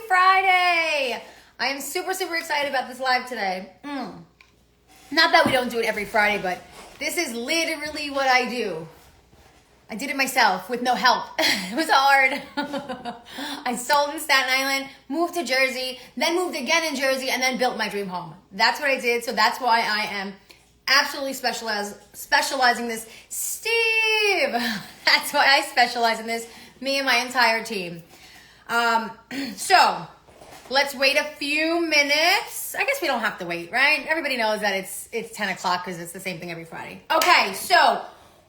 Friday. I am super excited about this live today. Not that we don't do it every Friday, but this is literally what I do. I did it myself with no help. It was hard. I sold in Staten Island, moved to Jersey, then moved again in Jersey, and then built my dream home. That's what I did, so that's why I am absolutely specializing this. Steve! That's why I specialize in this, me and my entire team. So, let's wait a few minutes. I guess we don't have to wait, right? Everybody knows that it's 10 o'clock because it's the same thing every Friday. Okay, so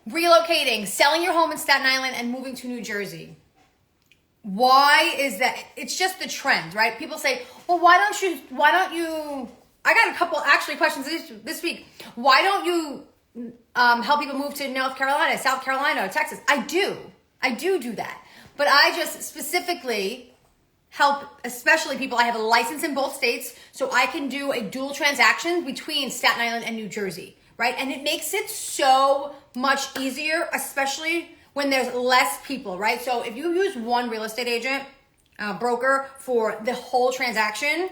relocating, selling your home in Staten Island and moving to New Jersey. Why is that? It's just the trend, right? People say, well, why don't you, I got a couple actually questions this week. Why don't you help people move to North Carolina, South Carolina, or Texas? I do that. But I just specifically help, especially people. I have a license in both states, so I can do a dual transaction between Staten Island and New Jersey, right? And it makes it so much easier, especially when there's less people, right? So if you use one real estate agent, broker for the whole transaction,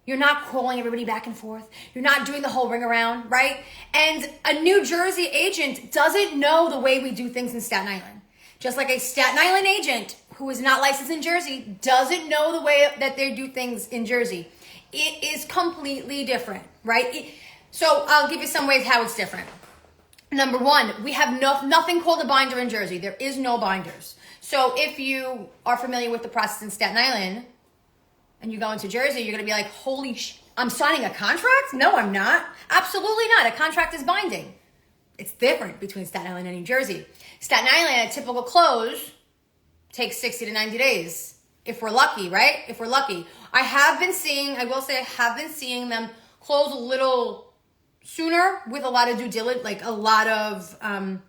you're not calling everybody back and forth. You're not doing the whole ring around, right? And a New Jersey agent doesn't know the way we do things in Staten Island. Just like a Staten Island agent who is not licensed in Jersey doesn't know the way that they do things in Jersey. It is completely different, right? So I'll give you some ways how it's different. Number one, we have nothing called a binder in Jersey. There is no binders. So if you are familiar with the process in Staten Island and you go into Jersey, you're going to be like, holy I'm signing a contract? No, I'm not. Absolutely not. A contract is binding. It's different between Staten Island and New Jersey. Staten Island, a typical close takes 60 to 90 days. If we're lucky, right? If we're lucky. I will say I have been seeing them close a little sooner with a lot of due diligence, like a lot of hand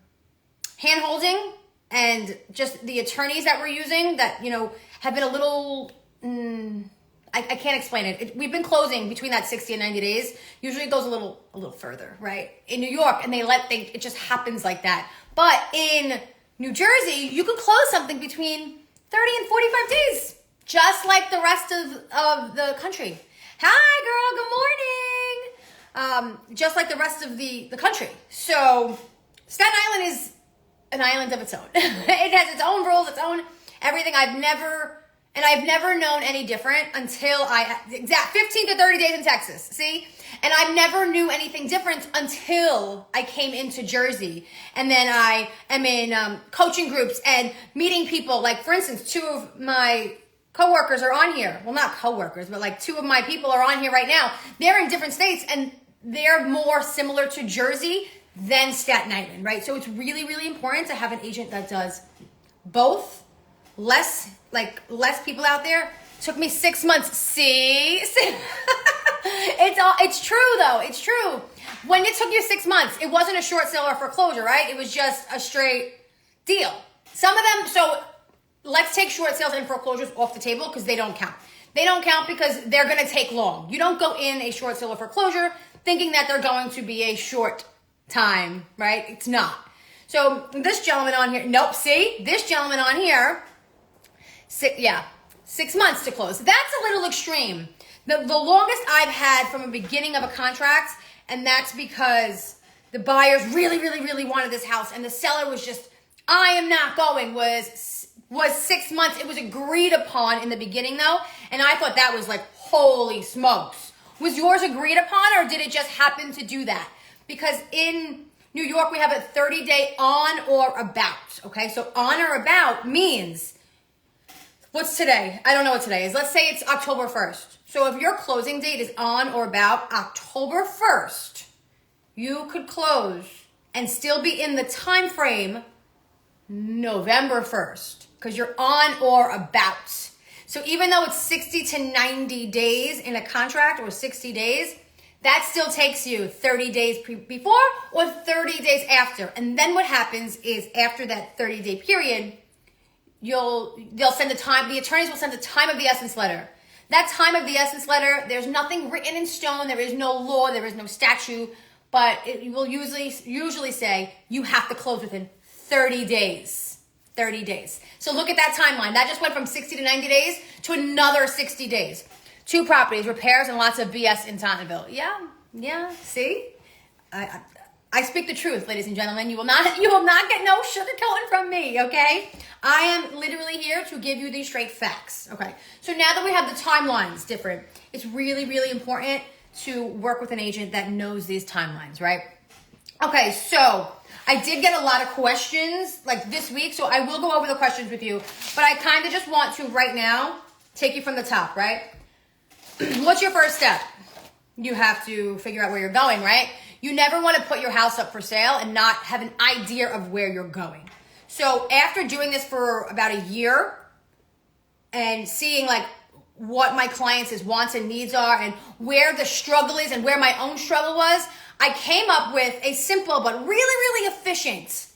holding, and just the attorneys that we're using that, have been a little, I can't explain it. We've been closing between that 60 and 90 days. Usually it goes a little further, right? In New York, and it just happens like that. But in New Jersey, you can close something between 30 and 45 days, just like the rest of the country. Hi, girl. Good morning. Just like the rest of the country. So Staten Island is an island of its own. It has its own rules, its own everything. I've never known any different until 15 to 30 days in Texas, see? And I never knew anything different until I came into Jersey. And then I am in coaching groups and meeting people. Like, for instance, two of my coworkers are on here. Well, not coworkers, but like two of my people are on here right now. They're in different states, and they're more similar to Jersey than Staten Island, right? So it's really, really important to have an agent that does both. Less people out there. Took me 6 months. See? It's true though. It's true. When it took you 6 months, it wasn't a short sale or foreclosure, right? It was just a straight deal. Some of them, so let's take short sales and foreclosures off the table because they don't count. They don't count because they're going to take long. You don't go in a short sale or foreclosure thinking that they're going to be a short time, right? It's not. So this gentleman on here, nope, see? This gentleman on here, 6 months to close. That's a little extreme. The longest I've had from a beginning of a contract, and that's because the buyers really, really, really wanted this house, and the seller was just, I am not going, was 6 months. It was agreed upon in the beginning though, and I thought that was like, holy smokes. Was yours agreed upon, or did it just happen to do that? Because in New York, we have a 30-day on or about, okay? So on or about means, what's today? I don't know what today is. Let's say it's October 1st. So if your closing date is on or about October 1st, you could close and still be in the time frame November 1st because you're on or about. So even though it's 60 to 90 days in a contract or 60 days, that still takes you 30 days before or 30 days after. And then what happens is after that 30-day period, the attorneys will send a time of the essence letter. That time of the essence letter, there's nothing written in stone. There is no law. There is no statute. But it will usually say you have to close within 30 days. 30 days. So look at that timeline. That just went from 60 to 90 days to another 60 days. 2 properties, repairs, and lots of BS in Tottenville. Yeah, see? I speak the truth, ladies and gentlemen. You will not get no sugarcoating from me, okay? I am literally here to give you these straight facts, okay? So now that we have the timelines different, it's really, really important to work with an agent that knows these timelines, right? Okay, so I did get a lot of questions like this week, so I will go over the questions with you, but I kind of just want to right now take you from the top, right? What's your first step? You have to figure out where you're going, right? You never want to put your house up for sale and not have an idea of where you're going. So after doing this for about a year and seeing like what my clients' wants and needs are and where the struggle is and where my own struggle was, I came up with a simple but really, really efficient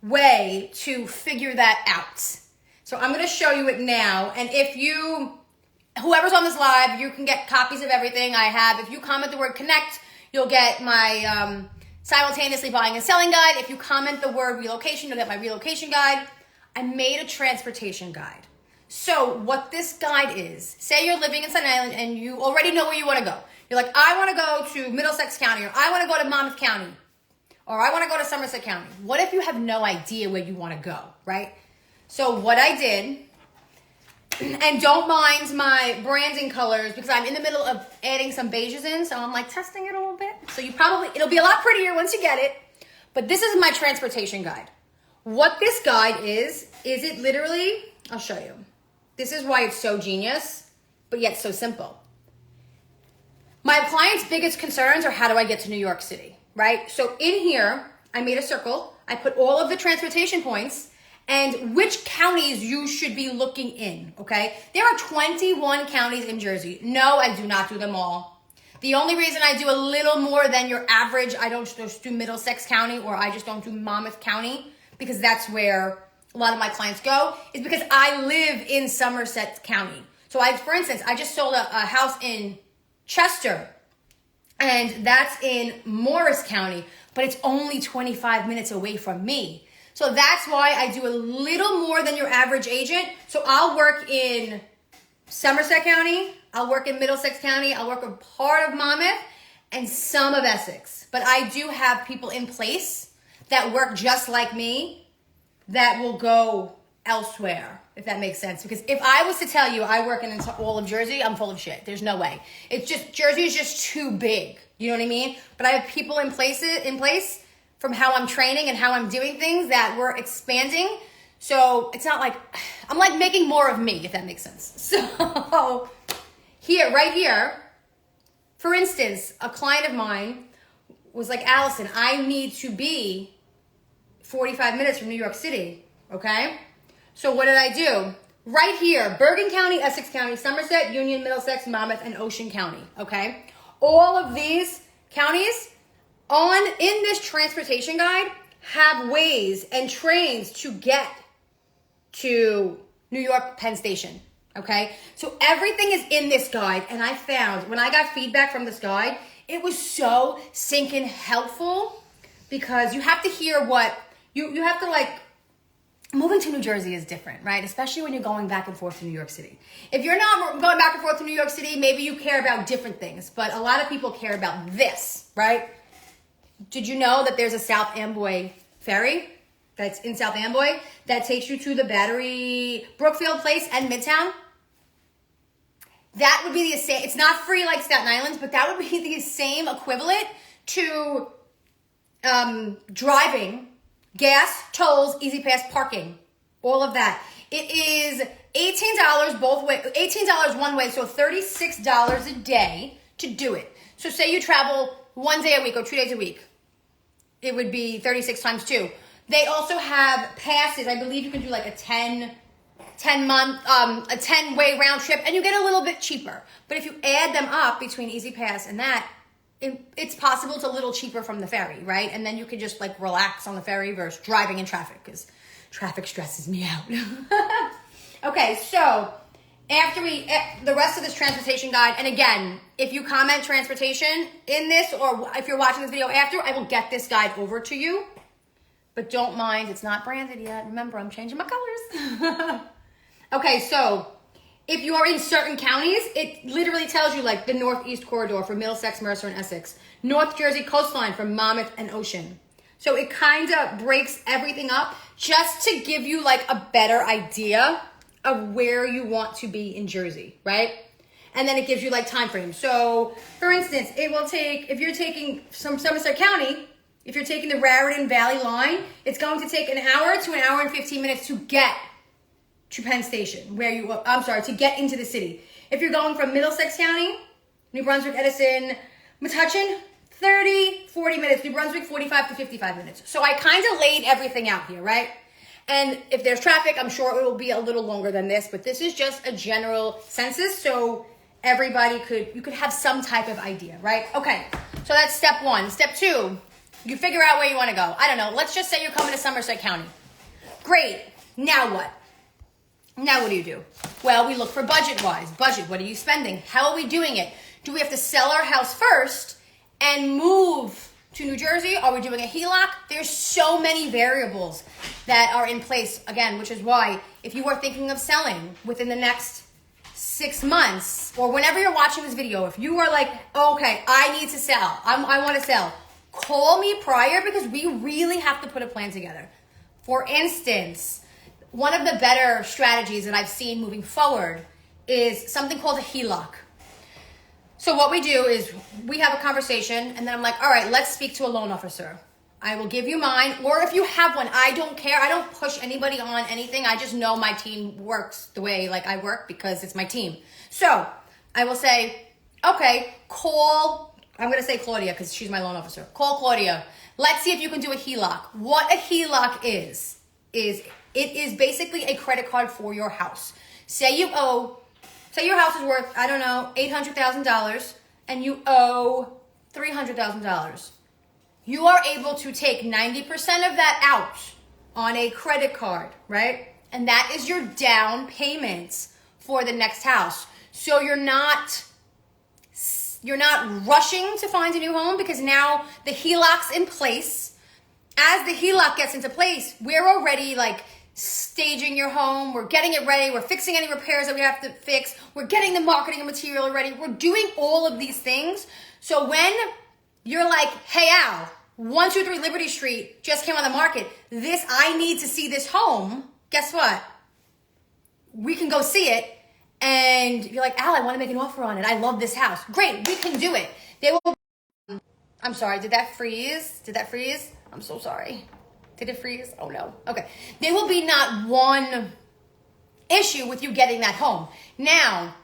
way to figure that out. So I'm going to show you it now. And whoever's on this live, you can get copies of everything I have. If you comment the word connect, you'll get my simultaneously buying and selling guide. If you comment the word relocation, you'll get my relocation guide. I made a transportation guide. So what this guide is, say you're living in Staten Island and you already know where you want to go. You're like, I want to go to Middlesex County, or I want to go to Monmouth County, or I want to go to Somerset County. What if you have no idea where you want to go, right? So what I did, and don't mind my branding colors because I'm in the middle of adding some beiges in, so I'm like testing it a little bit. So it'll be a lot prettier once you get it. But this is my transportation guide. What this guide is it literally, I'll show you. This is why it's so genius, but yet so simple. My clients' biggest concerns are, how do I get to New York City, right? So in here, I made a circle. I put all of the transportation points and which counties you should be looking in, okay? There are 21 counties in Jersey. No, I do not do them all. The only reason I do a little more than your average, I don't just do Middlesex County, or I just don't do Monmouth County, because that's where a lot of my clients go, is because I live in Somerset County. So for instance, I just sold a house in Chester, and that's in Morris County, but it's only 25 minutes away from me. So that's why I do a little more than your average agent. So I'll work in Somerset County, I'll work in Middlesex County, I'll work a part of Monmouth and some of Essex. But I do have people in place that work just like me that will go elsewhere, if that makes sense. Because if I was to tell you I work in all of Jersey, I'm full of shit. There's no way. Jersey is just too big. You know what I mean? But I have people in place from how I'm training and how I'm doing things that we're expanding. So it's not like, I'm like making more of me, if that makes sense. So right here, for instance, a client of mine was like, Allison, I need to be 45 minutes from New York City, okay? So what did I do? Right here, Bergen County, Essex County, Somerset, Union, Middlesex, Monmouth, and Ocean County, okay? All of these counties in this transportation guide have ways and trains to get to New York Penn Station, okay? So everything is in this guide, and I found when I got feedback from this guide, it was so stinking helpful because you have to hear what, you have to like, moving to New Jersey is different, right? Especially when you're going back and forth to New York City. If you're not going back and forth to New York City, maybe you care about different things, but a lot of people care about this, right? Did you know that there's a South Amboy ferry that's in South Amboy that takes you to the Battery, Brookfield Place and Midtown? That would be the same. It's not free like Staten Island, but that would be the same equivalent to driving, gas, tolls, easy pass, parking, all of that. It is $18 both way, $18 one way, so $36 a day to do it. So say you travel 1 day a week or 2 days a week, it would be 36 times 2. They also have passes. I believe you can do like a 10-way round trip, and you get a little bit cheaper. But if you add them up between Easy Pass and that, it's possible it's a little cheaper from the ferry, right? And then you can just like relax on the ferry versus driving in traffic, because traffic stresses me out. Okay, so after the rest of this transportation guide, and again, if you comment transportation in this, or if you're watching this video after, I will get this guide over to you. but don't mind, it's not branded yet. Remember, I'm changing my colors. Okay, so if you are in certain counties, it literally tells you like the Northeast Corridor for Middlesex, Mercer, and Essex. North Jersey coastline from Monmouth and Ocean. So it kind of breaks everything up just to give you like a better idea of where you want to be in Jersey, right? And then it gives you like time frames. So for instance, it will take, if you're taking from Somerset County, if you're taking the Raritan Valley line, it's going to take an hour to an hour and 15 minutes to get to Penn Station, to get into the city. If you're going from Middlesex County, New Brunswick, Edison, Metuchen, 30, 40 minutes. New Brunswick, 45 to 55 minutes. So I kind of laid everything out here, right? And if there's traffic, I'm sure it will be a little longer than this, but this is just a general census, so you could have some type of idea, right? Okay, so that's step one. Step two, you figure out where you want to go. I don't know, let's just say you're coming to Somerset County. Great, now what? Now what do you do? Well, we look for budget-wise. Budget, what are you spending? How are we doing it? Do we have to sell our house first and move to New Jersey? Are we doing a HELOC? There's so many variables that are in place, again, which is why if you are thinking of selling within the next 6 months or whenever you're watching this video, if you are like, okay, I need to sell, I want to sell, call me prior because we really have to put a plan together. For instance, one of the better strategies that I've seen moving forward is something called a HELOC. So what we do is we have a conversation and then I'm like, all right, let's speak to a loan officer. I will give you mine, or if you have one, I don't care. I don't push anybody on anything. I just know my team works the way like I work because it's my team. So I will say, okay, I'm going to say Claudia because she's my loan officer. Call Claudia. Let's see if you can do a HELOC. What a HELOC is it is basically a credit card for your house. Say your house is worth, I don't know, $800,000 and you owe $300,000. You are able to take 90% of that out on a credit card, right? And that is your down payments for the next house. So you're not rushing to find a new home because now the HELOC's in place. As the HELOC gets into place, we're already like staging your home. We're getting it ready. We're fixing any repairs that we have to fix. We're getting the marketing and material ready. We're doing all of these things. So when you're like, hey, Al, 123 Liberty Street just came on the market. I need to see this home. Guess what? We can go see it. And you're like, Al, I want to make an offer on it. I love this house. Great. We can do it. I'm sorry. Did that freeze? I'm so sorry. Did it freeze? Oh no. Okay. There will be not one issue with you getting that home. Now,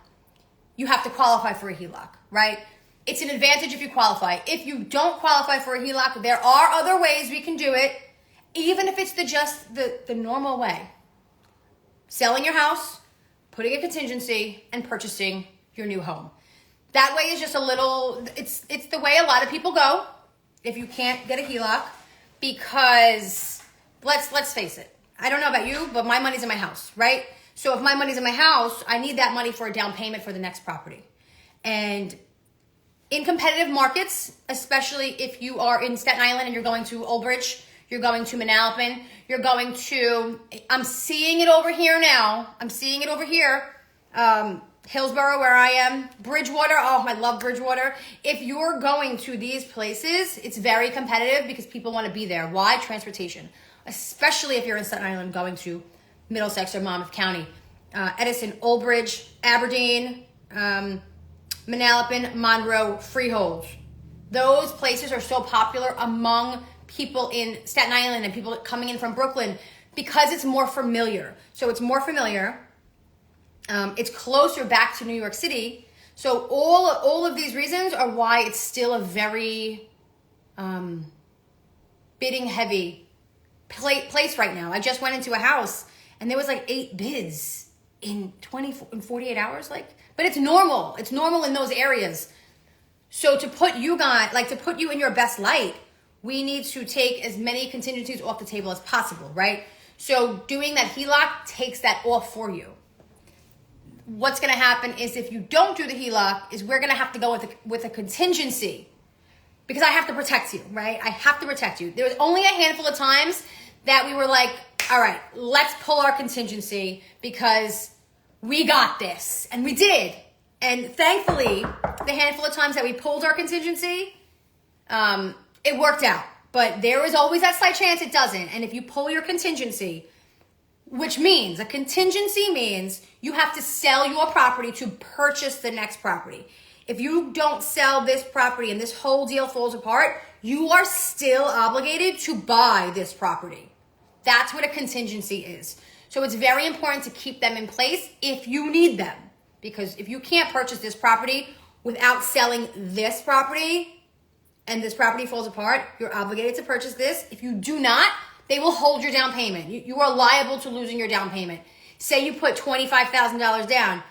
you have to qualify for a HELOC, right? It's an advantage if you qualify. If you don't qualify for a HELOC, there are other ways we can do it, even if it's the normal way. Selling your house, putting a contingency, and purchasing your new home. That way is just it's the way a lot of people go if you can't get a HELOC, because let's face it. I don't know about you, but my money's in my house, right? So if my money's in my house, I need that money for a down payment for the next property. And in competitive markets, especially if you are in Staten Island and you're going to Old Bridge, you're going to Manalapan, I'm seeing it over here now. Hillsborough, where I am, Bridgewater. Oh, I love Bridgewater. If you're going to these places, it's very competitive because people want to be there. Why? Transportation. Especially if you're in Staten Island going to Middlesex or Monmouth County. Edison, Old Bridge, Aberdeen, Manalapan, Monroe, Freehold. Those places are so popular among people in Staten Island and people coming in from Brooklyn because it's more familiar. So it's more familiar. It's closer back to New York City. So all of these reasons are why it's still a very bidding heavy place right now. I just went into a house and there was like 8 bids in 48 hours. But it's normal. It's normal in those areas. So to put you in your best light, we need to take as many contingencies off the table as possible, right? So doing that HELOC takes that off for you. What's going to happen is if you don't do the HELOC, is we're going to have to go with a contingency because I have to protect you, right? I have to protect you. There's only a handful of times that we were like, all right, let's pull our contingency because we got this. And we did. And thankfully, the handful of times that we pulled our contingency, it worked out. But there is always that slight chance it doesn't. And if you pull your contingency, which means a contingency means you have to sell your property to purchase the next property. If you don't sell this property and this whole deal falls apart, you are still obligated to buy this property. That's what a contingency is. So it's very important to keep them in place if you need them. Because if you can't purchase this property without selling this property and this property falls apart, you're obligated to purchase this. If you do not, they will hold your down payment. You are liable to losing your down payment. Say you put $25,000 down,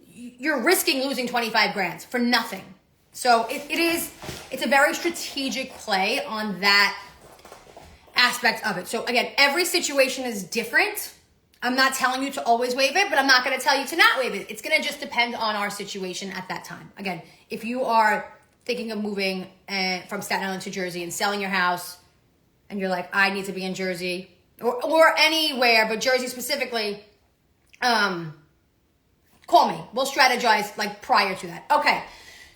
you're risking losing 25 grand for nothing. So it's a very strategic play on that aspect of it. So again, every situation is different. I'm not telling you to always waive it, but I'm not going to tell you to not waive it. It's going to just depend on our situation at that time. Again, if you are thinking of moving from Staten Island to Jersey and selling your house, and you're like, I need to be in Jersey or anywhere, but Jersey specifically, call me. We'll strategize like prior to that. Okay.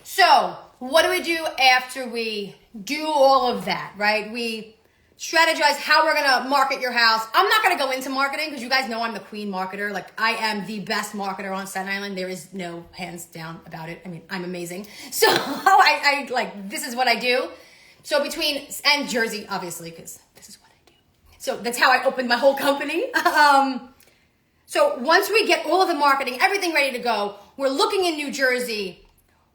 So what do we do after we do all of that, right? We strategize how we're going to market your house. I'm not going to go into marketing because you guys know I'm the queen marketer. Like I am the best marketer on Staten Island. There is no hands down about it. I mean, I'm amazing. So I like, this is what I do. So and Jersey, obviously, because this is what I do. So that's how I opened my whole company. So once we get all of the marketing, everything ready to go, we're looking in New Jersey.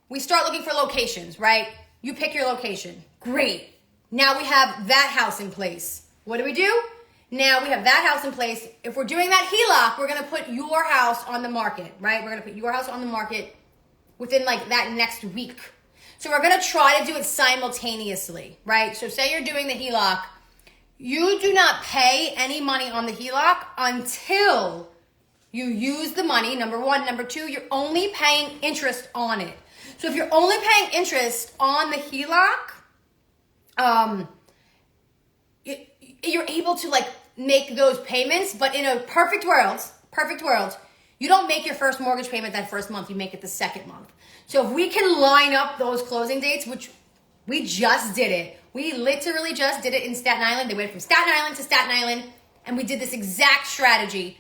We start looking for locations, right? You pick your location. Great. Now we have that house in place. What do? Now we have that house in place. If we're doing that HELOC, we're going to put your house on the market, right? We're going to put your house on the market within like that next week. So we're going to try to do it simultaneously, right? So say you're doing the HELOC. You do not pay any money on the HELOC until you use the money, number one. Number two, you're only paying interest on it. So if you're only paying interest on the HELOC, you're able to like make those payments, but in a perfect world, you don't make your first mortgage payment that first month, you make it the second month. So if we can line up those closing dates, which we just did it. We literally just did it in Staten Island. They went from Staten Island to Staten Island, and we did this exact strategy.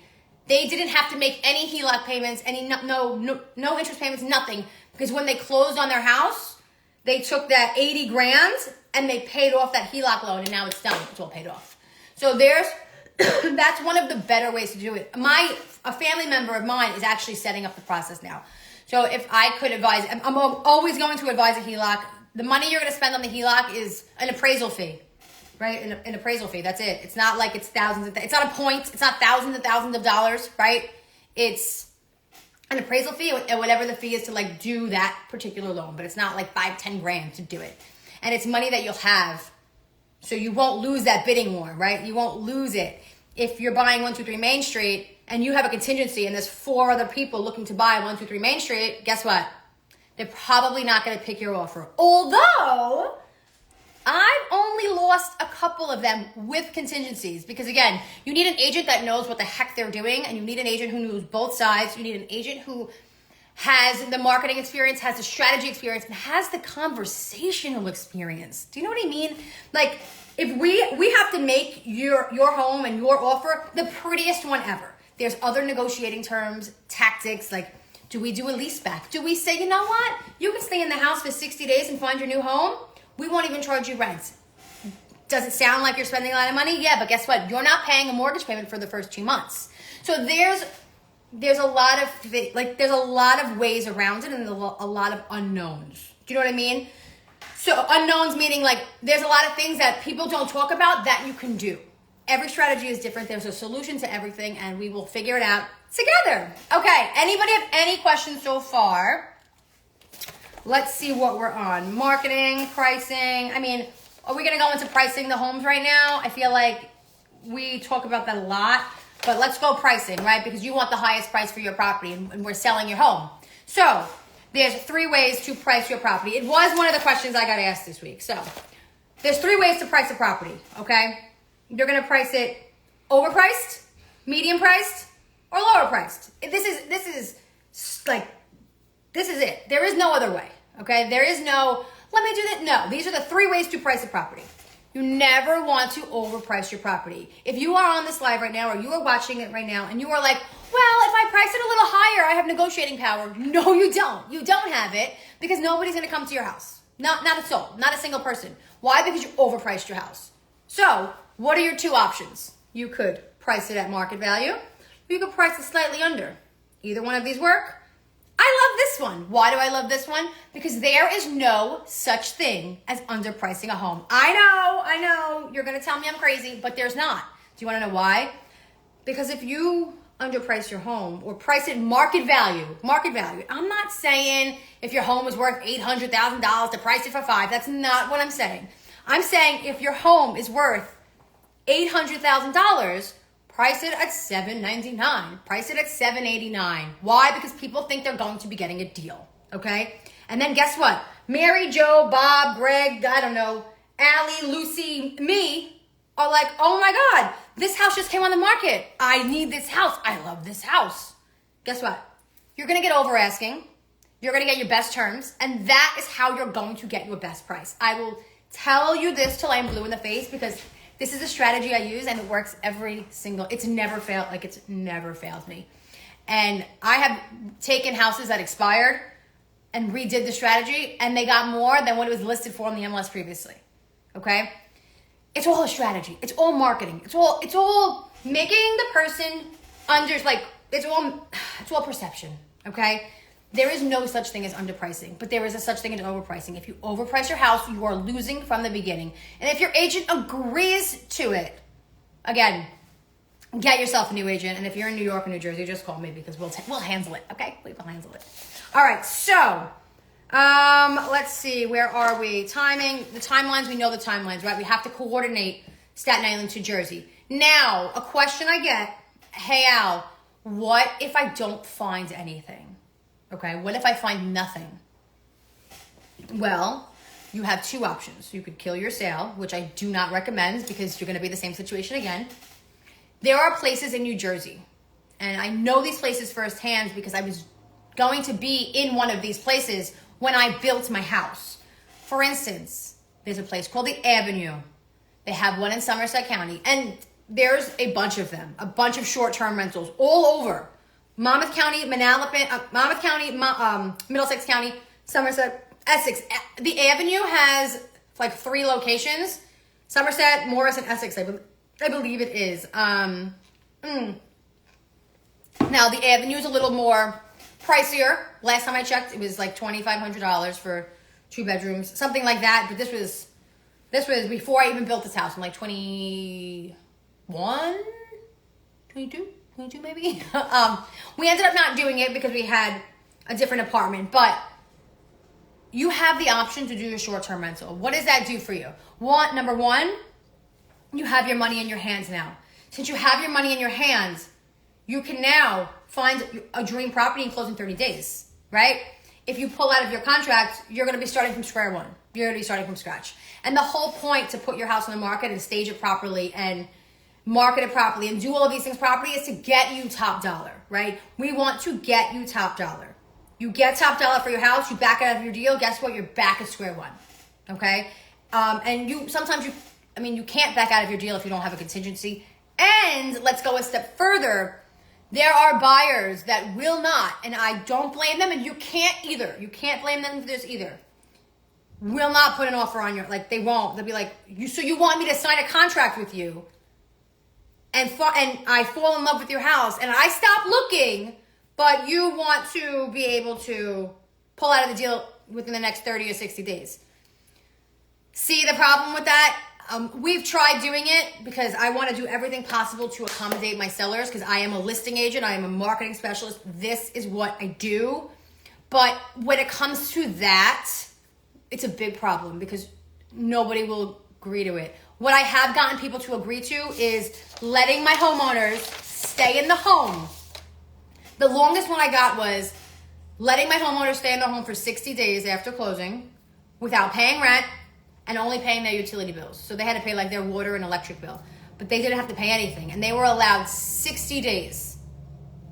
They didn't have to make any HELOC payments, no interest payments, nothing. Because when they closed on their house, they took that 80 grand and they paid off that HELOC loan, and now it's done. It's all paid off. So that's one of the better ways to do it. A family member of mine is actually setting up the process now. So if I could advise, I'm always going to advise a HELOC. The money you're going to spend on the HELOC is an appraisal fee, right? An appraisal fee. That's it. It's not like it's thousands. It's not a point. It's not thousands and thousands of dollars, right? It's an appraisal fee and whatever the fee is to like do that particular loan. But it's not like 5-10 grand to do it. And it's money that you'll have. So you won't lose that bidding war, right? You won't lose it. If you're buying 123 Main Street and you have a contingency and there's 4 other people looking to buy 123 Main Street, guess what? They're probably not going to pick your offer. Although, I've only lost a couple of them with contingencies. Because again, you need an agent that knows what the heck they're doing. And you need an agent who knows both sides. You need an agent who has the marketing experience, has the strategy experience, and has the conversational experience. Do you know what I mean? Like, if we have to make your home and your offer the prettiest one ever. There's other negotiating terms, tactics, like, do we do a lease back? Do we say, you know what? You can stay in the house for 60 days and find your new home. We won't even charge you rent. Does it sound like you're spending a lot of money? Yeah, but guess what? You're not paying a mortgage payment for the first 2 months. So there's a lot of ways around it and a lot of unknowns. Do you know what I mean? So unknowns meaning like there's a lot of things that people don't talk about that you can do. Every strategy is different. There's a solution to everything and we will figure it out together. Okay, anybody have any questions so far? Let's see what we're on. Marketing, pricing. I mean, are we going to go into pricing the homes right now? I feel like we talk about that a lot. But let's go pricing, right? Because you want the highest price for your property and we're selling your home. So there's 3 ways to price your property. It was one of the questions I got asked this week. So there's 3 ways to price a property, okay? You're going to price it overpriced, medium priced, or lower priced. This is it. There is no other way, okay? There is no, let me do that. No, these are the 3 ways to price a property. You never want to overprice your property. If you are on this live right now, or you are watching it right now, and you are like, well, if I price it a little higher, I have negotiating power. No, you don't. You don't have it, because nobody's going to come to your house. Not a soul, not a single person. Why? Because you overpriced your house. So what are your 2 options? You could price it at market value. You could price it slightly under. Either one of these work. I love this one. Why do I love this one? Because there is no such thing as underpricing a home. I know, you're gonna tell me I'm crazy, but there's not. Do you wanna know why? Because if you underprice your home or price it market value, I'm not saying if your home is worth $800,000 to price it for 5. That's not what I'm saying. I'm saying if your home is worth $800,000, price it at $799. Price it at $789. Why? Because people think they're going to be getting a deal, okay? And then guess what? Mary, Joe, Bob, Greg, I don't know, Allie, Lucy, me are like, oh my God, this house just came on the market. I need this house. I love this house. Guess what? You're going to get over asking. You're going to get your best terms. And that is how you're going to get your best price. I will tell you this till I'm blue in the face, because this is a strategy I use, and it works it's never failed me. And I have taken houses that expired and redid the strategy, and they got more than what it was listed for on the MLS previously. Okay? It's all a strategy. It's all marketing. It's all making the person it's all perception. Okay? There is no such thing as underpricing, but there is a such thing as overpricing. If you overprice your house, you are losing from the beginning. And if your agent agrees to it, again, get yourself a new agent. And if you're in New York or New Jersey, just call me, because we'll handle it. Okay, we'll handle it. All right, so let's see, where are we? Timing, the timelines. We know the timelines, right? We have to coordinate Staten Island to Jersey. Now, a question I get: hey Al, what if I don't find anything? Okay, what if I find nothing? Well, you have 2 options. You could kill your sale, which I do not recommend, because you're going to be in the same situation again. There are places in New Jersey, and I know these places firsthand because I was going to be in one of these places when I built my house. For instance, there's a place called the Avenue. They have one in Somerset County, and there's a bunch of them, a bunch of short-term rentals all over. Monmouth County, Middlesex County, Somerset, Essex. The Avenue has like 3 locations: Somerset, Morris, and Essex. I believe it is. Now the Avenue is a little more pricier. Last time I checked, it was like $2,500 for 2 bedrooms, something like that. But this was before I even built this house. I'm like 22 maybe. We ended up not doing it because we had a different apartment, but you have the option to do your short-term rental. What does that do for you? Number one, you have your money in your hands now. Since you have your money in your hands, you can now find a dream property and close in 30 days, right? If you pull out of your contract, you're going to be starting from square one. You're going to be starting from scratch. And the whole point to put your house on the market and stage it properly and market it properly and do all of these things properly is to get you top dollar, right? We want to get you top dollar. You get top dollar for your house, you back out of your deal, guess what? You're back at square one, okay? And you can't back out of your deal if you don't have a contingency. And let's go a step further. There are buyers that will not, and I don't blame them, and you can't either. You can't blame them for this either. Will not put an offer on they won't. They'll be like, so you want me to sign a contract with you? And I fall in love with your house and I stop looking, but you want to be able to pull out of the deal within the next 30 or 60 days. See the problem with that? We've tried doing it because I want to do everything possible to accommodate my sellers, because I am a listing agent. I am a marketing specialist. This is what I do. But when it comes to that, it's a big problem because nobody will agree to it. What I have gotten people to agree to is letting my homeowners stay in the home. The longest one I got was letting my homeowners stay in the home for 60 days after closing without paying rent and only paying their utility bills. So they had to pay like their water and electric bill. but they didn't have to pay anything. And they were allowed 60 days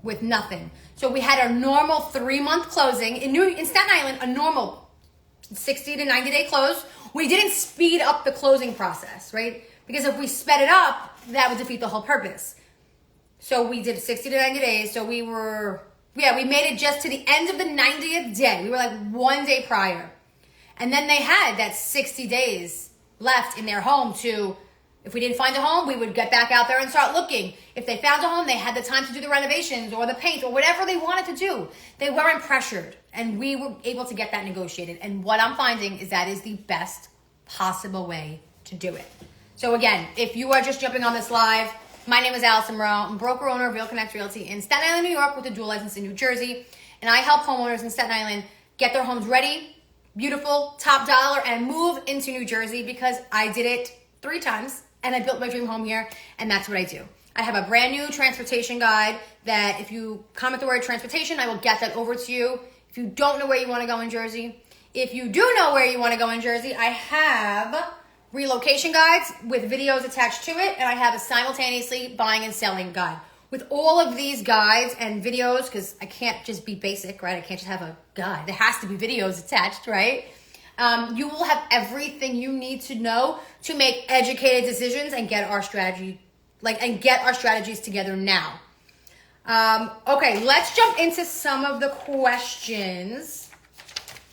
with nothing. So we had a normal 3-month closing. In Staten Island, a normal 60 to 90 day close. We didn't speed up the closing process, right? Because if we sped it up, that would defeat the whole purpose. So we did 60 to 90 days. So we made it just to the end of the 90th day. We were like 1 day prior. And then they had that 60 days left in their home to, if we didn't find a home, we would get back out there and start looking. If they found a home, they had the time to do the renovations or the paint or whatever they wanted to do. They weren't pressured, and we were able to get that negotiated. And what I'm finding is that is the best possible way to do it. So again, if you are just jumping on this live, my name is allisonmireau. I'm broker owner of Real Connect Realty in Staten Island, New York, with a dual license in New Jersey. And I help homeowners in Staten Island get their homes ready, beautiful, top dollar, and move into New Jersey, because I did it 3 times and I built my dream home here, and that's what I do. I have a brand new transportation guide that if you comment the word transportation, I will get that over to you. If you don't know where you want to go in Jersey, if you do know where you want to go in Jersey, I have relocation guides with videos attached to it, and I have a simultaneously buying and selling guide. With all of these guides and videos, because I can't just be basic, right? I can't just have a guide. There has to be videos attached, right? You will have everything you need to know to make educated decisions and get our strategies together now. Okay, let's jump into some of the questions.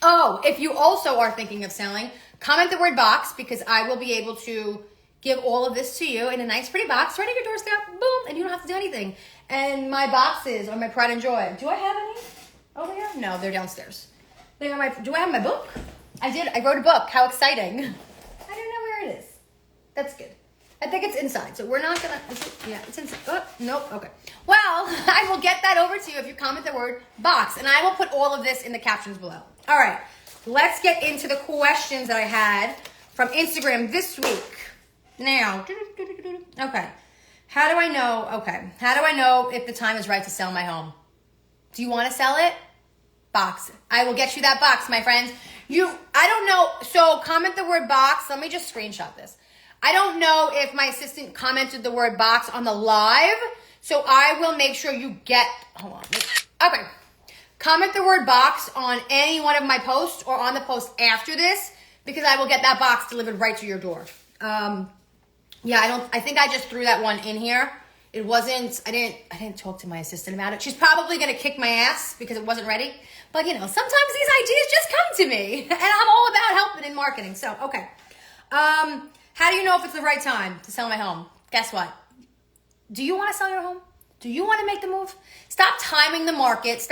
Oh, if you also are thinking of selling, comment the word box, because I will be able to give all of this to you in a nice pretty box right at your doorstep, boom, and you don't have to do anything. And my boxes are my pride and joy. Do I have any over here? No, they're downstairs. Do I have my book? I did. I wrote a book. How exciting. I don't know where it is. That's good. I think it's inside, so we're not gonna, yeah, it's inside. Oh, nope, okay. Well, I will get that over to you if you comment the word box, and I will put all of this in the captions below. All right, let's get into the questions that I had from Instagram this week. Now, okay, how do I know if the time is right to sell my home? Do you want to sell it? Box. I will get you that box, my friends. I don't know, so comment the word box. Let me just screenshot this. I don't know if my assistant commented the word box on the live, so I will make sure you get, hold on. Okay. Comment the word box on any one of my posts or on the post after this, because I will get that box delivered right to your door. I think I just threw that one in here. It wasn't, I didn't talk to my assistant about it. She's probably going to kick my ass because it wasn't ready. But sometimes these ideas just come to me, and I'm all about helping in marketing. So, okay. How do you know if it's the right time to sell my home? Guess what? Do you want to sell your home? Do you want to make the move? Stop timing the market.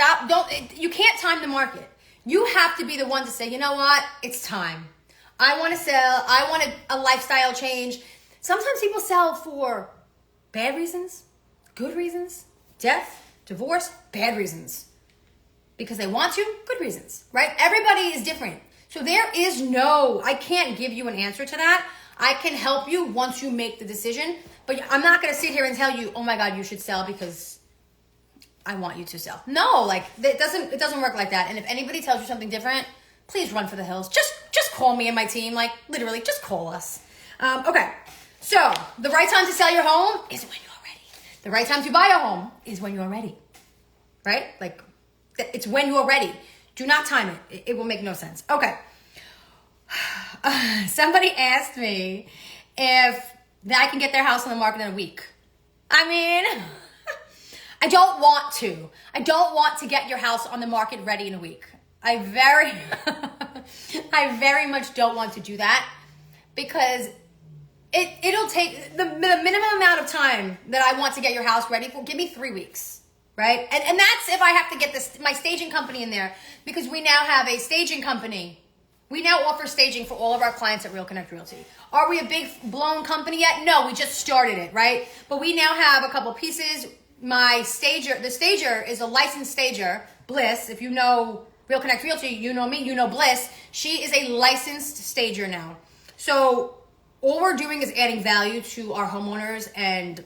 You can't time the market. You have to be the one to say, you know what? It's time. I want to sell. I want a lifestyle change. Sometimes people sell for bad reasons, good reasons, death, divorce, bad reasons. Because they want to, good reasons, right? Everybody is different. So I can't give you an answer to that. I can help you once you make the decision, but I'm not going to sit here and tell you, oh my God, you should sell because I want you to sell. No, it doesn't work like that. And if anybody tells you something different, please run for the hills. Just call me and my team, literally just call us. Okay. So the right time to sell your home is when you're ready. The right time to buy a home is when you're ready, right? It's when you're ready. Do not time it. It will make no sense. Okay. Somebody asked me if I can get their house on the market in a week. I mean, I don't want to. I don't want to get your house on the market ready in a week. I very much don't want to do that, because it'll take the minimum amount of time that I want to get your house ready for. Give me 3 weeks. Right? And that's if I have to get my staging company in there, because we now have a staging company. We now offer staging for all of our clients at Real Connect Realty. Are we a big blown company yet? No, we just started it, right? But we now have a couple pieces. The stager is a licensed stager, Bliss. If you know Real Connect Realty, you know me, you know Bliss. She is a licensed stager now. So all we're doing is adding value to our homeowners. And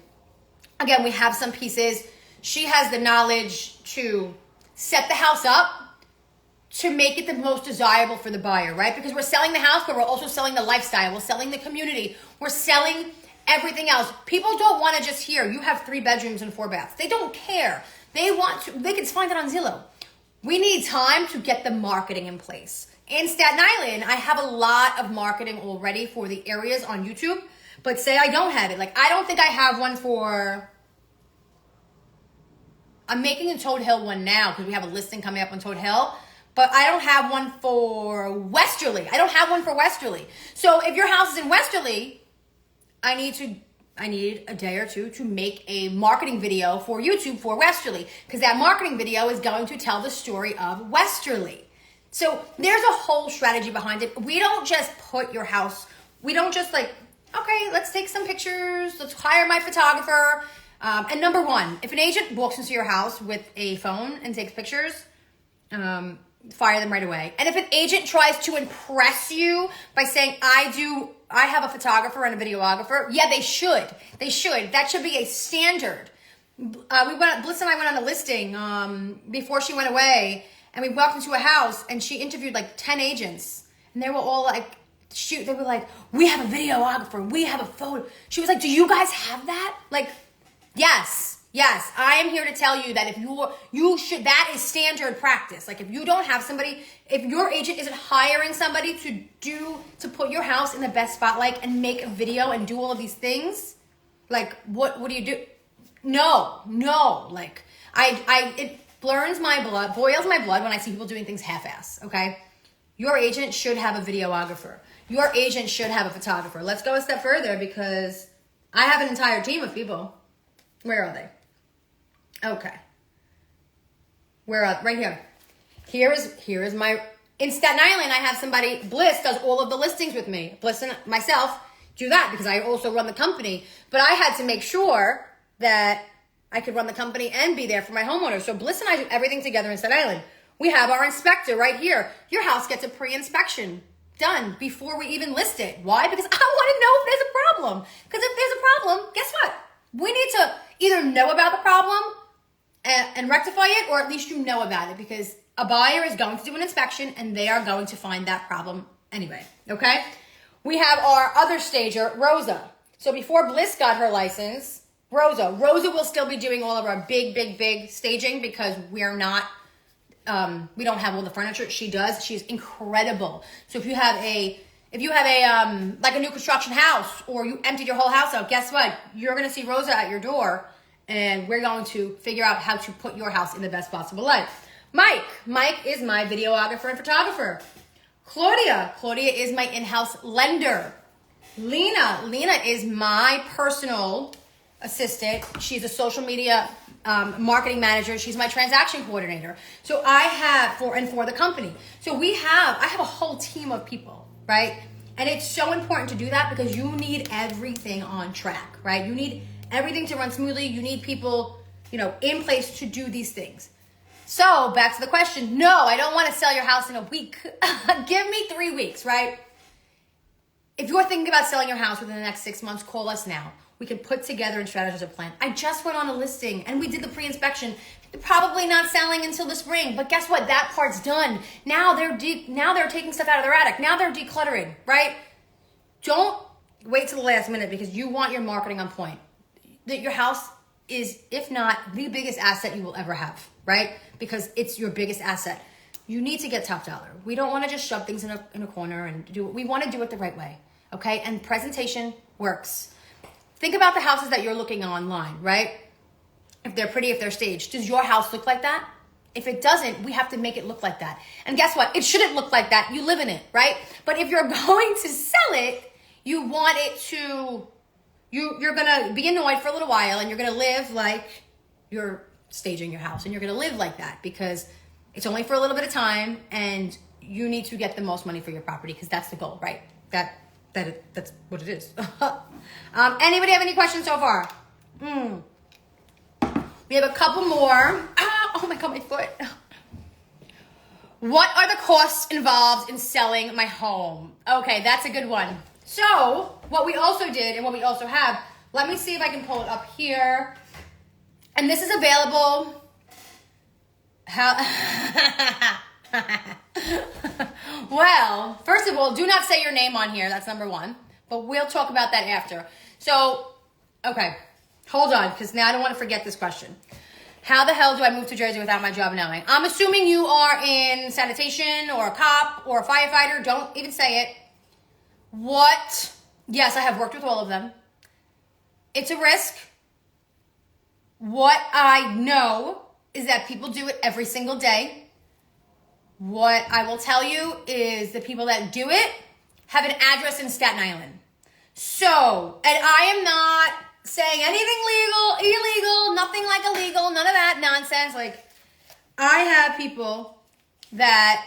again, we have some pieces. She has the knowledge to set the house up to make it the most desirable for the buyer, right? Because we're selling the house, but we're also selling the lifestyle. We're selling the community. We're selling everything else. People don't want to just hear you have 3 bedrooms and 4 baths. They don't care. They can find it on Zillow. We need time to get the marketing in place. In Staten Island, I have a lot of marketing already for the areas on YouTube, but say I don't have it. Like, I don't think I have one for, I'm making a Toad Hill one now because we have a listing coming up on Toad Hill, but I don't have one for Westerly. I don't have one for Westerly. So if your house is in Westerly, I need a day or two to make a marketing video for YouTube for Westerly, because that marketing video is going to tell the story of Westerly. So there's a whole strategy behind it. We don't just put your house, we don't just like, okay, let's take some pictures, let's hire my photographer. And number one, if an agent walks into your house with a phone and takes pictures, fire them right away. And if an agent tries to impress you by saying, I have a photographer and a videographer, yeah, they should. They should. That should be a standard. Bliss and I went on a listing before she went away, and we walked into a house and she interviewed like 10 agents, and they were all like, they were like, we have a videographer, we have a photo. She was like, do you guys have that? Like, yes, I am here to tell you that if you should, that is standard practice. Like, if you don't have somebody, if your agent isn't hiring somebody to put your house in the best spotlight and make a video and do all of these things, like, what do you do? No, like, it boils my blood when I see people doing things half-ass, okay? Your agent should have a videographer. Your agent should have a photographer. Let's go a step further, because I have an entire team of people. Where are they? Okay. Right here. Here is my, in Staten Island, I have somebody, Bliss does all of the listings with me. Bliss and myself do that because I also run the company, but I had to make sure that I could run the company and be there for my homeowners. So Bliss and I do everything together in Staten Island. We have our inspector right here. Your house gets a pre-inspection done before we even list it. Why? Because I want to know if there's a problem. Because if there's a problem, guess what? We need to either know about the problem and rectify it, or at least you know about it, because a buyer is going to do an inspection and they are going to find that problem anyway, okay? We have our other stager, Rosa. So before Bliss got her license, Rosa will still be doing all of our big staging, because we're not, we don't have all the furniture. She does. She's incredible. So if you have a like a new construction house, or you emptied your whole house out, guess what? You're going to see Rosa at your door, and we're going to figure out how to put your house in the best possible light. Mike is my videographer and photographer. Claudia is my in-house lender. Lena is my personal assistant. She's a social media marketing manager. She's my transaction coordinator. So I have for the company. So I have a whole team of people, right? And it's so important to do that, because you need everything on track, right? You need everything to run smoothly. You need people, in place to do these things. So back to the question. No, I don't want to sell your house in a week. Give me 3 weeks, right? If you're thinking about selling your house within the next 6 months, call us now. We can put together and strategize a plan. I just went on a listing and we did the pre-inspection. They're probably not selling until the spring, but guess what? That part's done. Now they're taking stuff out of their attic. Now they're decluttering, right? Don't wait till the last minute, because you want your marketing on point. That your house is, if not the biggest asset you will ever have, right? Because it's your biggest asset. You need to get top dollar. We don't want to just shove things in a corner and do it. We want to do it the right way, okay? And presentation works. Think about the houses that you're looking online, right? If they're pretty, if they're staged. Does your house look like that? If it doesn't, we have to make it look like that. And guess what? It shouldn't look like that. You live in it, right? But if you're going to sell it, you want it to, you're going to be annoyed for a little while, and you're going to live like you're staging your house, and you're going to live like that, because it's only for a little bit of time, and you need to get the most money for your property, because that's the goal, right? That's what it is. Anybody have any questions so far? We have a couple more. Oh my God, my foot. What are the costs involved in selling my home? Okay, that's a good one. So what we also did, and what we also have, let me see if I can pull it up here. And this is available. Well, first of all, do not say your name on here. That's number one. But we'll talk about that after. So, okay, hold on, because now I don't want to forget this question. How the hell do I move to Jersey without my job knowing? I'm assuming you are in sanitation or a cop or a firefighter. Don't even say it. What? Yes, I have worked with all of them. It's a risk. What I know is that people do it every single day. What I will tell you is the people that do it have an address in Staten Island. So, and I am not saying anything legal, illegal, nothing like illegal, none of that nonsense. Like, I have people that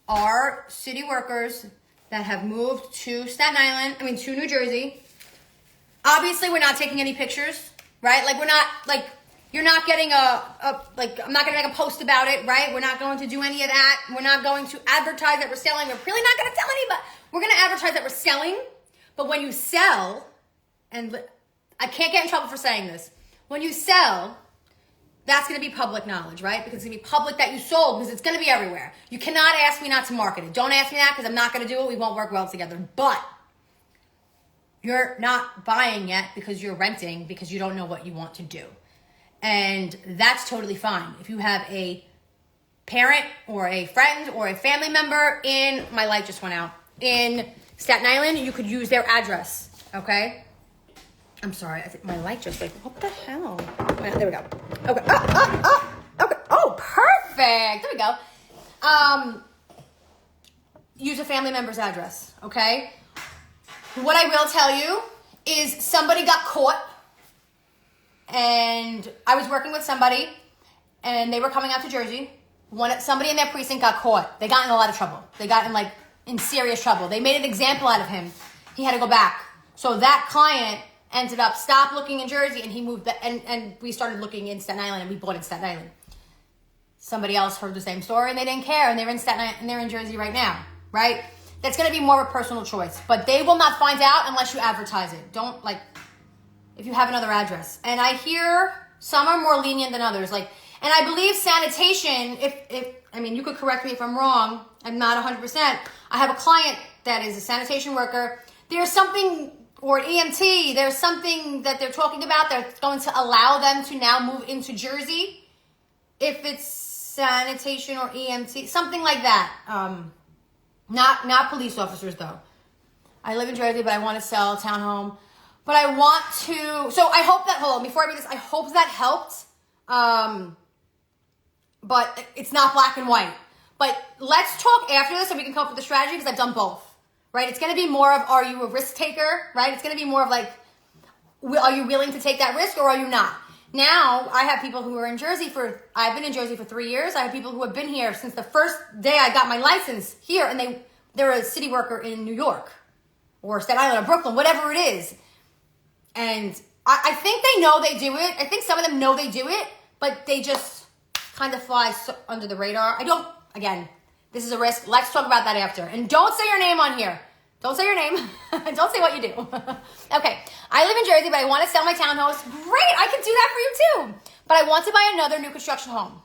are city workers that have moved to to New Jersey. Obviously, we're not taking any pictures, right? Like, we're not, like, you're not getting I'm not going to make a post about it, right? We're not going to do any of that. We're not going to advertise that we're selling. We're really not going to tell anybody. We're going to advertise that we're selling. But when you sell, and I can't get in trouble for saying this, when you sell, that's going to be public knowledge, right? Because it's going to be public that you sold, because it's going to be everywhere. You cannot ask me not to market it. Don't ask me that, because I'm not going to do it. We won't work well together. But you're not buying yet because you're renting, because you don't know what you want to do. And that's totally fine. If you have a parent or a friend or a family member my light just went out, in Staten Island, you could use their address, okay? I'm sorry, I think my light just what the hell? There we go. Okay, okay, oh, perfect, there we go. Use a family member's address, okay? What I will tell you is somebody got caught, and I was working with somebody, and they were coming out to Jersey. Somebody in their precinct got caught. They got in a lot of trouble. They got in serious trouble. They made an example out of him. He had to go back. So that client ended up stopped looking in Jersey, and he moved and we started looking in Staten Island, and we bought in Staten Island. Somebody else heard the same story, and they didn't care, and they're in Staten Island, and they're in Jersey right now, right? That's going to be more of a personal choice, but they will not find out unless you advertise it. Don't, if you have another address. And I hear some are more lenient than others. And I believe sanitation, you could correct me if I'm wrong. I'm not 100%. I have a client that is a sanitation worker. There's something, or an EMT, there's something that they're talking about that's going to allow them to now move into Jersey. If it's sanitation or EMT, something like that. Not police officers, though. I live in Jersey, but I want to sell a townhome. But I want to, so I hope that, hold on, before I read this, I hope that helped. But it's not black and white. But let's talk after this so we can come up with a strategy, because I've done both, right? It's going to be more of, are you a risk taker, right? It's going to be more of are you willing to take that risk, or are you not? Now, I have people who are in Jersey I've been in Jersey for 3 years. I have people who have been here since the first day I got my license here, and they're a city worker in New York or Staten Island or Brooklyn, whatever it is. And I think they know they do it. I think some of them know they do it, but they just kind of fly under the radar. Again, this is a risk. Let's talk about that after. And don't say your name on here. Don't say your name. Don't say what you do. Okay, I live in Jersey, but I want to sell my townhouse. Great, I can do that for you too. But I want to buy another new construction home.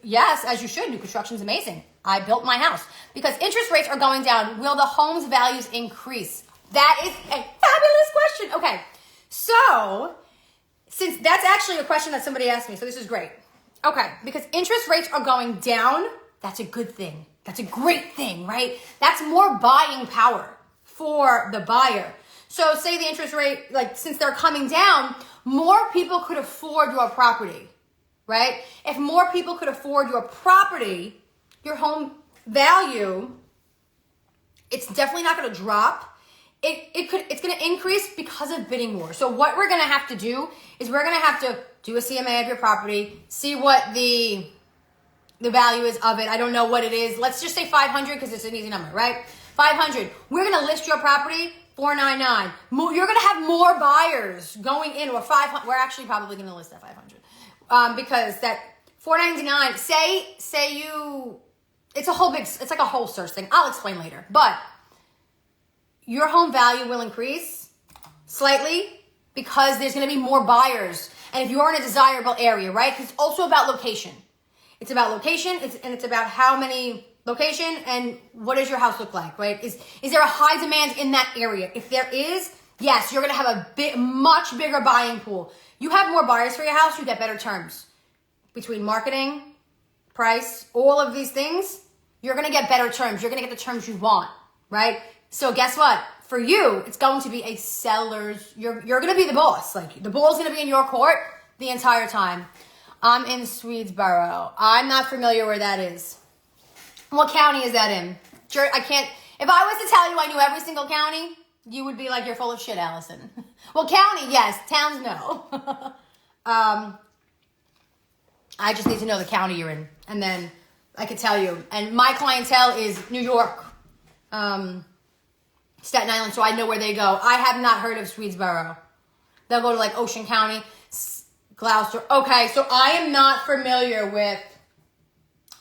Yes, as you should. New construction is amazing. I built my house. Because interest rates are going down, will the home's values increase? That is a fabulous question. Okay, so since that's actually a question that somebody asked me, so this is great. Okay, because interest rates are going down, that's a good thing. That's a great thing, right? That's more buying power for the buyer. So say the interest rate, since they're coming down, more people could afford your property, right? If more people could afford your property, your home value, it's definitely not going to drop. It's going to increase because of bidding war. So what we're going to have to do is we're going to have to do a CMA of your property, see what the value is of it. I don't know what it is. Let's just say 500 because it's an easy number, right? 500. We're going to list your property $499. You're going to have more buyers going in, or 500. We're actually probably going to list at 500 because that $499. Say you. It's like a whole search thing. I'll explain later, but your home value will increase slightly because there's going to be more buyers. And if you're in a desirable area, right? Because it's also about location. It's about location, and it's about how many location and what does your house look like, right? Is there a high demand in that area? If there is, yes, you're going to have a much bigger buying pool. You have more buyers for your house, you get better terms. Between marketing, price, all of these things, you're going to get better terms. You're going to get the terms you want, right? So guess what? For you, it's going to be a seller's, you're going to be the boss. Like the ball's going to be in your court the entire time. I'm in Swedesboro. I'm not familiar where that is. What county is that in? I can't, if I was to tell you I knew every single county, you would be like, you're full of shit, Allison. Well, county, yes. Towns, no. I just need to know the county you're in. And then I could tell you. And my clientele is New York, Staten Island, so I know where they go. I have not heard of Swedesboro. They'll go to like Ocean County, Gloucester. Okay, so I am not familiar with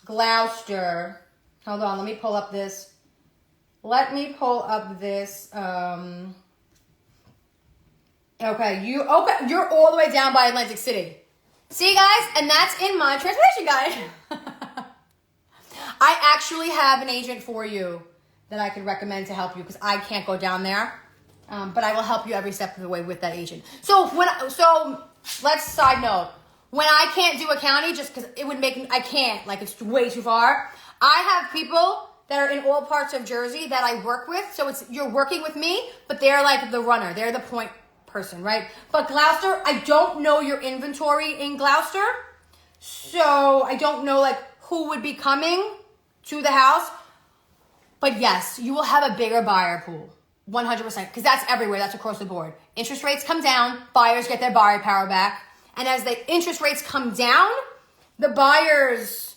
Gloucester. Hold on, let me pull up this. Okay, you're all the way down by Atlantic City. See, guys? And that's in my transportation guide. I actually have an agent for you that I could recommend to help you because I can't go down there. But I will help you every step of the way with that agent. So let's side note. When I can't do a county just because I can't, like it's way too far. I have people that are in all parts of Jersey that I work with. So you're working with me, but they're like the runner. They're the point person, right? But Gloucester, I don't know your inventory in Gloucester. So I don't know like who would be coming to the house. But yes, you will have a bigger buyer pool. 100%. Because that's everywhere. That's across the board. Interest rates come down. Buyers get their buyer power back. And as the interest rates come down, the buyers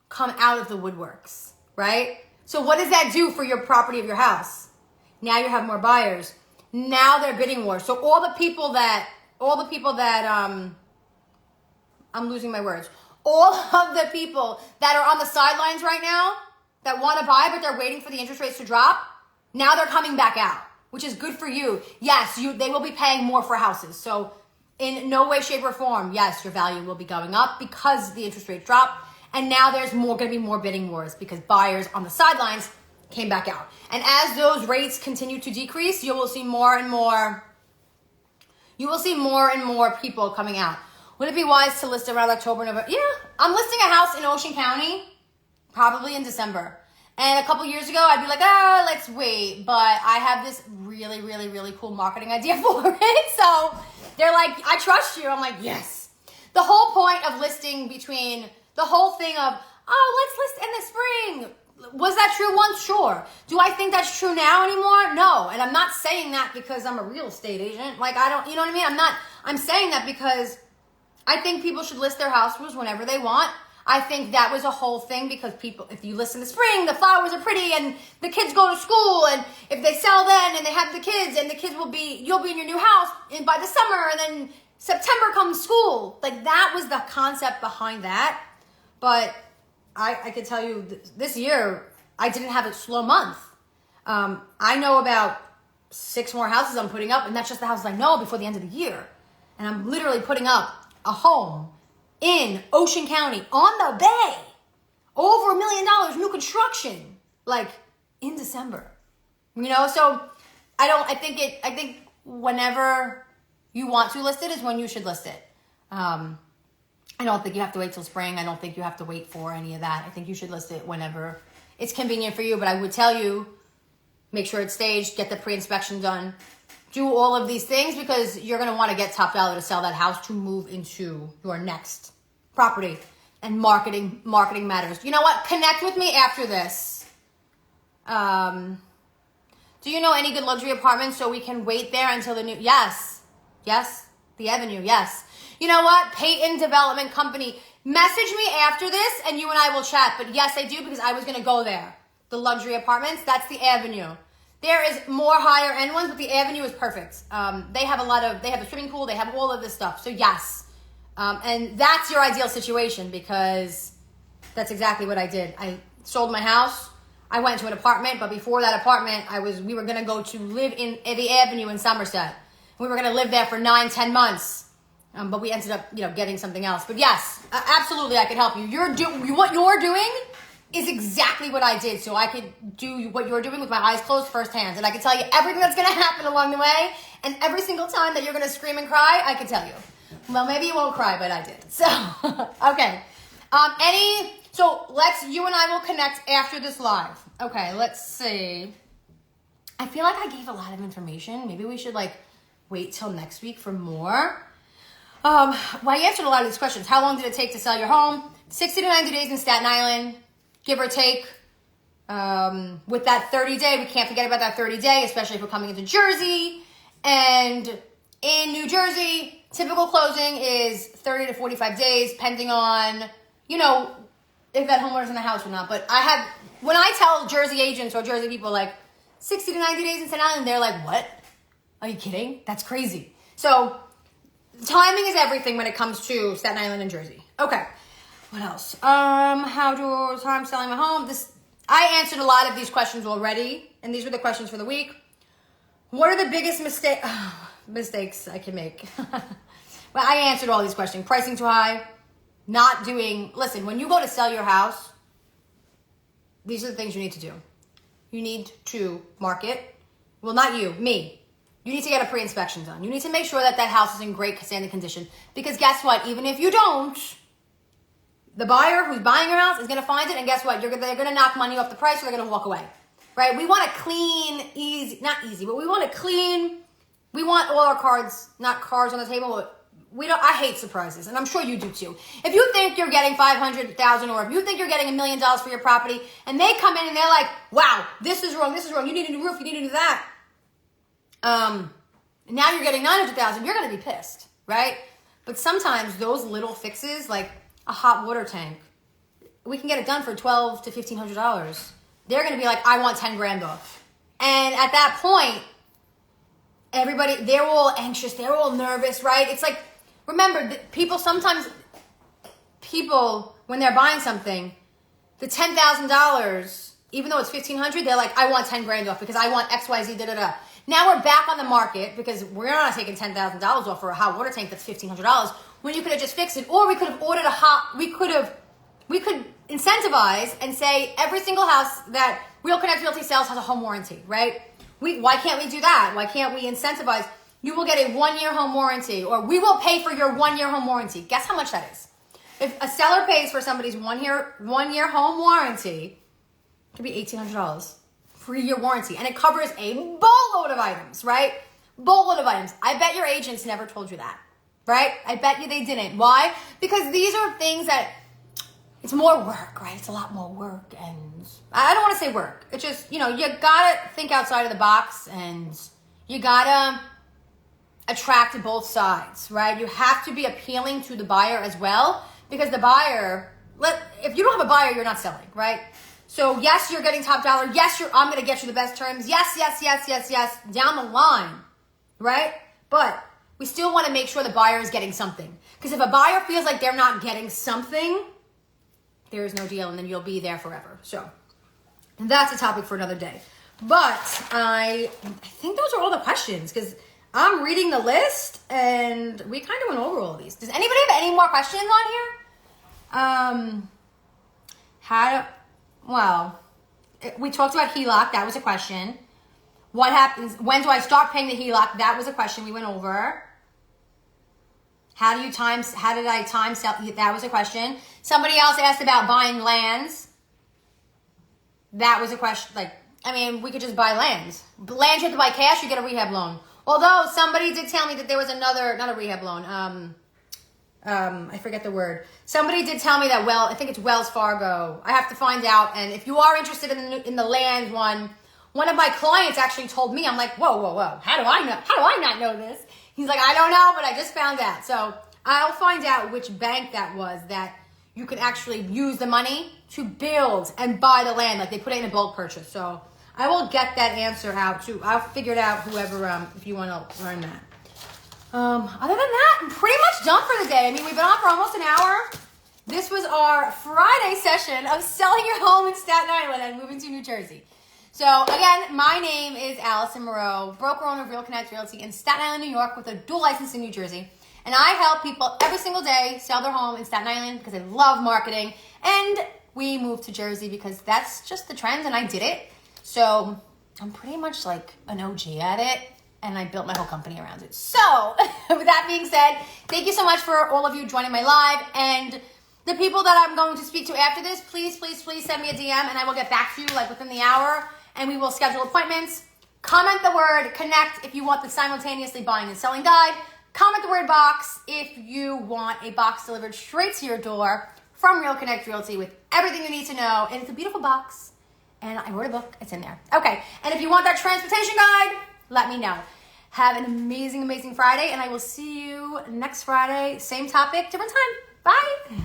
come out of the woodworks, right? So what does that do for your property of your house? Now you have more buyers. Now they're bidding war. So all the people that I'm losing my words. All of the people that are on the sidelines right now that want to buy, but they're waiting for the interest rates to drop, now they're coming back out, which is good for you. Yes, they will be paying more for houses. So in no way, shape, or form, yes, your value will be going up because the interest rates drop. And now there's going to be more bidding wars because buyers on the sidelines came back out. And as those rates continue to decrease, you will see more and more people coming out. Would it be wise to list around October, November? Yeah, I'm listing a house in Ocean County probably in December. And a couple years ago, I'd be like, let's wait. But I have this really, really, really cool marketing idea for it. So they're like, I trust you. I'm like, yes. The whole point of listing the whole thing of, let's list in the spring. Was that true once? Sure. Do I think that's true now anymore? No. And I'm not saying that because I'm a real estate agent. Like, you know what I mean? I'm saying that because I think people should list their houses whenever they want. I think that was a whole thing because people, if you list in the spring, the flowers are pretty and the kids go to school, and if they sell then and they have the kids and the kids you'll be in your new house and by the summer, and then September comes school. Like that was the concept behind that. But I could tell you this year, I didn't have a slow month. I know about 6 more houses I'm putting up, and that's just the houses I know before the end of the year. And I'm literally putting up a home in Ocean County on the bay, over $1 million, new construction, like in December, so I think whenever you want to list it is when you should list it. I don't think you have to wait till spring. I don't think you have to wait for any of that. I think you should list it whenever it's convenient for you, but I would tell you, make sure it's staged, get the pre-inspection done, do all of these things because you're going to want to get top dollar to sell that house to move into your next property. And marketing matters. You know what? Connect with me after this. Do you know any good luxury apartments so we can wait there until the new... Yes, the Avenue, yes. You know what? Peyton Development Company. Message me after this and you and I will chat. But yes, I do because I was going to go there. The luxury apartments, that's the Avenue. There is more higher end ones, but the Avenue is perfect. They have a swimming pool, they have all of this stuff. So yes. And that's your ideal situation because that's exactly what I did. I sold my house. I went to an apartment, but before that apartment, we were going to go to live in the Avenue in Somerset. We were going to live there for 9-10 months. But we ended up, getting something else. But yes, absolutely, I could help you. What you're doing is exactly what I did. So I could do what you're doing with my eyes closed firsthand. And I can tell you everything that's going to happen along the way. And every single time that you're going to scream and cry, I can tell you. Well, maybe you won't cry, but I did. So, okay. So you and I will connect after this live. Okay, let's see. I feel like I gave a lot of information. Maybe we should wait till next week for more. Well, I answered a lot of these questions. How long did it take to sell your home? 60 to 90 days in Staten Island, give or take. With that 30-day, we can't forget about that 30-day, especially if we're coming into Jersey. And in New Jersey, typical closing is 30 to 45 days, depending on, if that homeowner's in the house or not. But when I tell Jersey agents or Jersey people 60 to 90 days in Staten Island, they're like, what? Are you kidding? That's crazy. So timing is everything when it comes to Staten Island and Jersey. Okay. What else? How do time selling my home? I answered a lot of these questions already, and these were the questions for the week. What are the biggest mistakes I can make? Well, I answered all these questions. Pricing too high, listen, when you go to sell your house, these are the things you need to do. You need to market. Well, not you, me. You need to get a pre-inspection done. You need to make sure that house is in great standing condition. Because guess what? Even if you don't, the buyer who's buying your house is going to find it, and guess what? They're going to knock money off the price, or they're going to walk away, right? We want a clean, but we want a clean. We want all our cards, not cards on the table. I hate surprises, and I'm sure you do too. If you think you're getting $500,000, or if you think you're getting $1 million for your property, and they come in and they're like, "Wow, this is wrong. You need a new roof. You need to do that." Now you're getting $900,000. You're going to be pissed, right? But sometimes those little fixes, like a hot water tank, we can get it done for $1,200 to $1,500. They're going to be like, I want 10 grand off. And at that point, they're all anxious. They're all nervous, right? It's like, remember, people, when they're buying something, the $10,000, even though it's $1,500, they're like, I want 10 grand off because I want XYZ, da-da-da. Now we're back on the market because we're not taking $10,000 off for a hot water tank that's $1,500 when you could have just fixed it, or we could have ordered we could incentivize and say every single house that Real Connect Realty sells has a home warranty, right? Why can't we do that? Why can't we incentivize? You will get a 1-year home warranty, or we will pay for your 1-year home warranty. Guess how much that is? If a seller pays for somebody's one year home warranty, it could be $1,800. 3-year warranty, and it covers a boatload of items, right? Boatload of items. I bet your agents never told you that, right? I bet you they didn't. Why? Because these are things that, it's more work, right? It's a lot more work, and I don't want to say work. It's just, you gotta think outside of the box, and you gotta attract both sides, right? You have to be appealing to the buyer as well, because the buyer, if you don't have a buyer, you're not selling, right? So yes, you're getting top dollar. Yes, I'm going to get you the best terms. Yes, down the line, right? But we still want to make sure the buyer is getting something. Because if a buyer feels like they're not getting something, there is no deal, and then you'll be there forever. So that's a topic for another day. But I think those are all the questions, because I'm reading the list, and we kind of went over all of these. Does anybody have any more questions on here? We talked about HELOC. That was a question. What happens? When do I start paying the HELOC? That was a question we went over. How did I time sell? That was a question. Somebody else asked about buying lands. That was a question. We could just buy lands. Lands you have to buy cash, you get a rehab loan. Although somebody did tell me that there was not a rehab loan. I forget the word. Somebody did tell me that, I think it's Wells Fargo. I have to find out. And if you are interested in the land one of my clients actually told me, I'm like, whoa. How do I not know this? He's like, I don't know, but I just found out. So I'll find out which bank that was that you can actually use the money to build and buy the land. They put it in a bulk purchase. So I will get that answer out too. I'll figure it out, whoever, if you want to learn that. Other than that, I'm pretty much done for the day. We've been on for almost an hour. This was our Friday session of selling your home in Staten Island and moving to New Jersey. So again, my name is allisonmireau, broker owner of Real Connect Realty in Staten Island, New York, with a dual license in New Jersey. And I help people every single day sell their home in Staten Island because I love marketing. And we moved to Jersey because that's just the trend and I did it. So I'm pretty much like an OG at it, and I built my whole company around it. So with that being said, thank you so much for all of you joining my live, and the people that I'm going to speak to after this, please send me a DM and I will get back to you like within the hour, and we will schedule appointments. Comment the word connect if you want the simultaneously buying and selling guide. Comment the word box if you want a box delivered straight to your door from Real Connect Realty with everything you need to know. And it's a beautiful box. And I wrote a book. It's in there. Okay. And if you want that transportation guide, let me know. Have an amazing, amazing Friday. And I will see you next Friday. Same topic, different time. Bye.